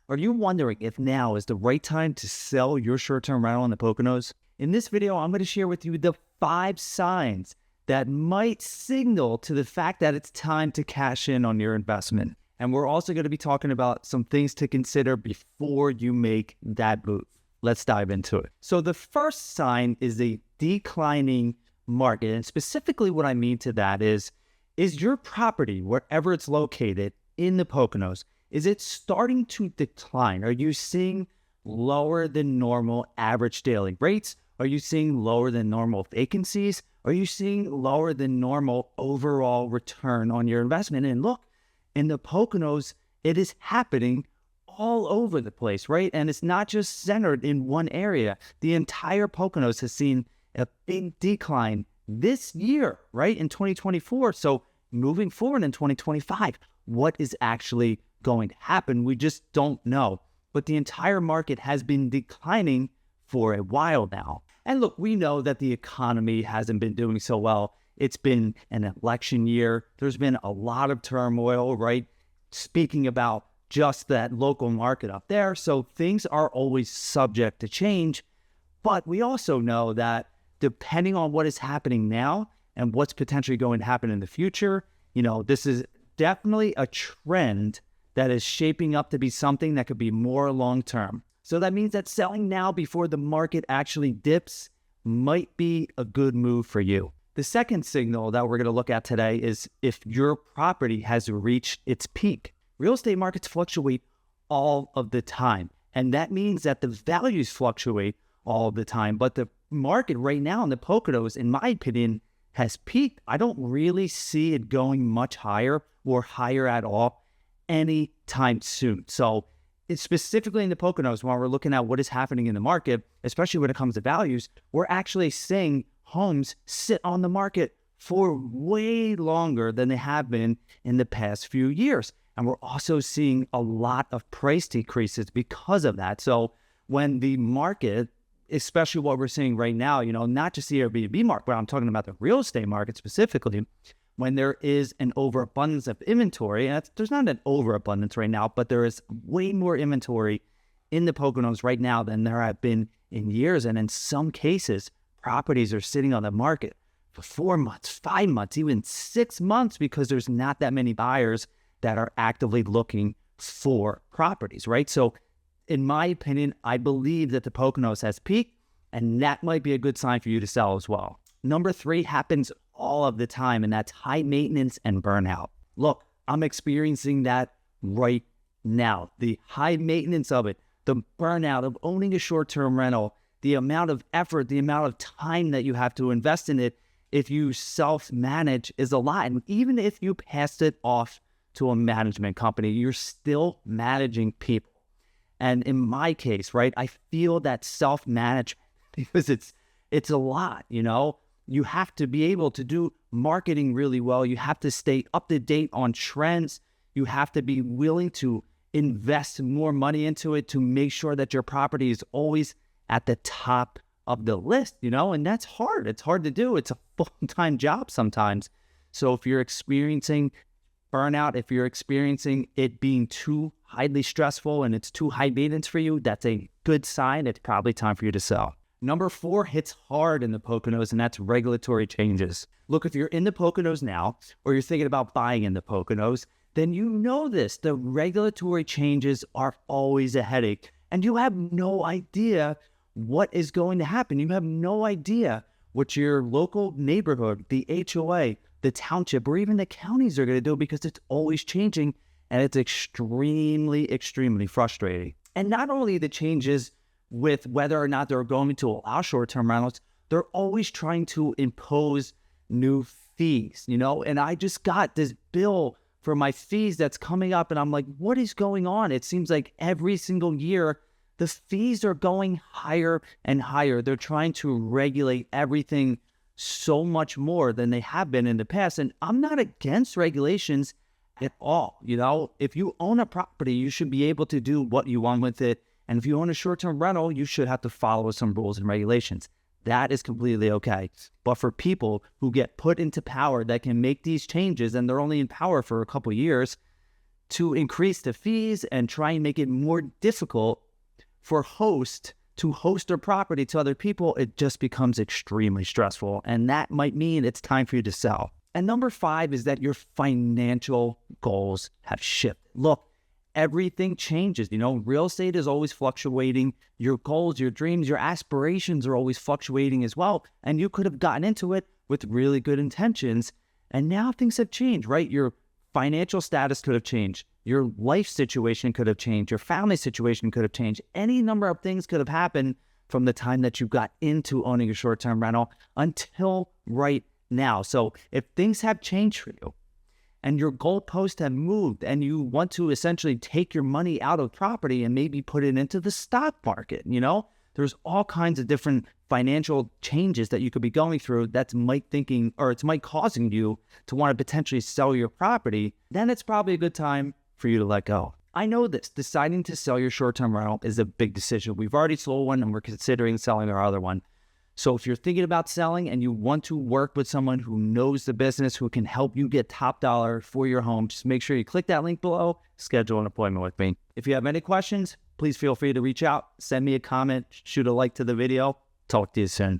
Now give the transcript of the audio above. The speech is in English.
Are you wondering if now is the right time to sell your short-term rental in the Poconos? In this video, I'm going to share with you the 5 signs that might signal to the fact that it's time to cash in on your investment. And we're also going to be talking about some things to consider before you make that move. Let's dive into it. So the first sign is a declining market. And specifically what I mean to that is your property, wherever it's located in the Poconos, is it starting to decline? Are you seeing lower than normal average daily rates? Are you seeing lower than normal vacancies? Are you seeing lower than normal overall return on your investment? And look, in the Poconos, it is happening all over the place, right? And it's not just centered in one area. The entire Poconos has seen a big decline this year, right? In 2024. So moving forward in 2025, what is actually going to happen? We just don't know. But the entire market has been declining for a while now. And look, we know that the economy hasn't been doing so well. It's been an election year. There's been a lot of turmoil, right? Speaking about just that local market up there. So things are always subject to change. But we also know that depending on what is happening now and what's potentially going to happen in the future, this is definitely a trend that is shaping up to be something that could be more long-term. So that means that selling now before the market actually dips might be a good move for you. The second signal that we're going to look at today is if your property has reached its peak. Real estate markets fluctuate all of the time. And that means that the values fluctuate all of the time. But the market right now in the Poconos, in my opinion, has peaked. I don't really see it going much higher or higher at all anytime soon. So it's specifically in the Poconos, when we're looking at what is happening in the market, especially when it comes to values, we're actually seeing homes sit on the market for way longer than they have been in the past few years. And we're also seeing a lot of price decreases because of that. So when the market, especially what we're seeing right now, not just the Airbnb market, but I'm talking about the real estate market specifically, when there is an overabundance of inventory, and there's not an overabundance right now, but there is way more inventory in the Poconos right now than there have been in years. And in some cases, properties are sitting on the market for 4 months, 5 months, even 6 months, because there's not that many buyers that are actively looking for properties, right? So in my opinion, I believe that the Poconos has peaked, and that might be a good sign for you to sell as well. Number 3 happens all of the time, and that's high maintenance and burnout. Look, I'm experiencing that right now. The high maintenance of it, the burnout of owning a short-term rental, the amount of effort, the amount of time that you have to invest in it if you self-manage is a lot. And even if you pass it off to a management company, you're still managing people. And in my case, right, I feel that self-management because it's a lot, You have to be able to do marketing really well. You have to stay up to date on trends. You have to be willing to invest more money into it to make sure that your property is always at the top of the list, and that's hard. It's hard to do. It's a full-time job sometimes. So if you're experiencing burnout, if you're experiencing it being too highly stressful and it's too high maintenance for you, that's a good sign. It's probably time for you to sell. Number 4 hits hard in the Poconos, and that's regulatory changes. Look, if you're in the Poconos now, or you're thinking about buying in the Poconos, then you know this. The regulatory changes are always a headache, and you have no idea what is going to happen. You have no idea what your local neighborhood, the HOA, the township, or even the counties are going to do because it's always changing, and it's extremely, extremely frustrating. And not only the changes with whether or not they're going to allow short-term rentals, they're always trying to impose new fees, And I just got this bill for my fees that's coming up, and I'm like, what is going on? It seems like every single year, the fees are going higher and higher. They're trying to regulate everything so much more than they have been in the past. And I'm not against regulations at all. If you own a property, you should be able to do what you want with it. And if you own a short-term rental, you should have to follow some rules and regulations. That is completely okay. But for people who get put into power that can make these changes, and they're only in power for a couple of years, to increase the fees and try and make it more difficult for hosts to host their property to other people, it just becomes extremely stressful. And that might mean it's time for you to sell. And number 5 is that your financial goals have shifted. Look, everything changes. Real estate is always fluctuating. Your goals, your dreams, your aspirations are always fluctuating as well. And you could have gotten into it with really good intentions. And now things have changed, right? Your financial status could have changed. Your life situation could have changed. Your family situation could have changed. Any number of things could have happened from the time that you got into owning a short-term rental until right now. So if things have changed for you and your goalposts have moved and you want to essentially take your money out of property and maybe put it into the stock market, there's all kinds of different financial changes that you could be going through that's might causing you to want to potentially sell your property, then it's probably a good time for you to let go. I know this. Deciding to sell your short-term rental is a big decision. We've already sold one and we're considering selling our other one. So if you're thinking about selling and you want to work with someone who knows the business, who can help you get top dollar for your home, just make sure you click that link below, schedule an appointment with me. If you have any questions, please feel free to reach out, send me a comment, shoot a like to the video. Talk to you soon.